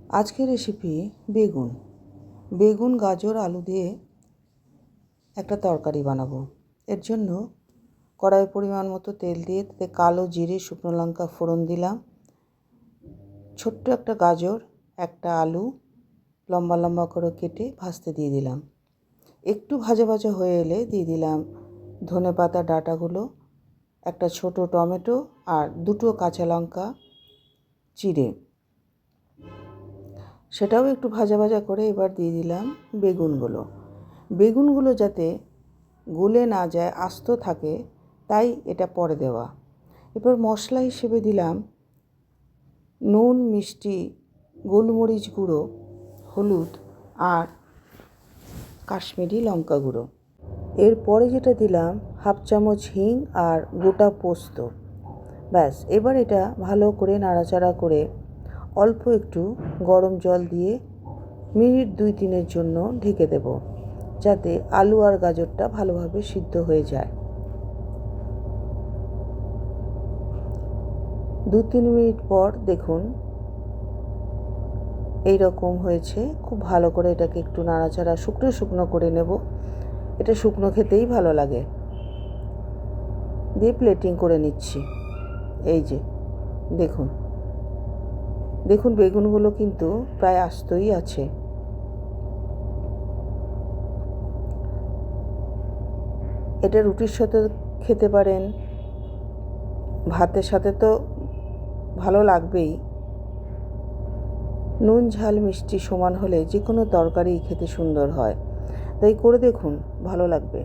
আজকের রেসিপি বেগুন গাজর আলু দিয়ে একটা তরকারি বানাবো। এর জন্য কড়াই পরিমাণ মতো তেল দিয়ে তাতে কালো জিরে শুকনো লঙ্কা ফোড়ন দিলাম। ছোট্ট একটা গাজর একটা আলু লম্বা লম্বা করে কেটে ভাজতে দিয়ে দিলাম। একটু ভাজা ভাজা হয়ে এলে দিয়ে দিলাম ধনেপাতা ডাঁটাগুলো, একটা ছোট টমেটো আর দুটো কাঁচা লঙ্কা চিড়ে, সেটাও একটু ভাজা ভাজা করে এবার দিয়ে দিলাম বেগুনগুলো যাতে গলে না যায়, আস্ত থাকে, তাই এটা পরে দেওয়া। এবার মশলা হিসেবে দিলাম নুন, মিষ্টি, গোলমরিচ গুঁড়ো, হলুদ আর কাশ্মীরি লঙ্কা গুঁড়ো। এরপরে যেটা দিলাম হাফ চামচ হিং আর গোটা পোস্ত। ব্যাস, এবার এটা ভালো করে নাড়াচাড়া করে অল্প একটু গরম জল দিয়ে মিনিট 2-3 জন্য ঢেকে দেব, যাতে আলু আর গাজরটা ভালোভাবে সিদ্ধ হয়ে যায়। 2-3 মিনিট পর দেখুন এই রকম হয়েছে। খুব ভালো করে এটাকে একটু নাড়াচাড়া শুকনো শুকনো করে নেব। এটা শুকনো খেতেই ভালো লাগে। দিয়ে প্লেটিং করে নিচ্ছি। এই যে দেখুন বেগুনগুলো কিন্তু প্রায় আস্তই আছে। এটা রুটির সাথে খেতে পারেন, ভাতের সাথে তো ভালো লাগবেই। নুন ঝাল মিষ্টি সমান হলে যে কোনো তরকারি খেতে সুন্দর হয়, তাই করে দেখুন, ভালো লাগবে।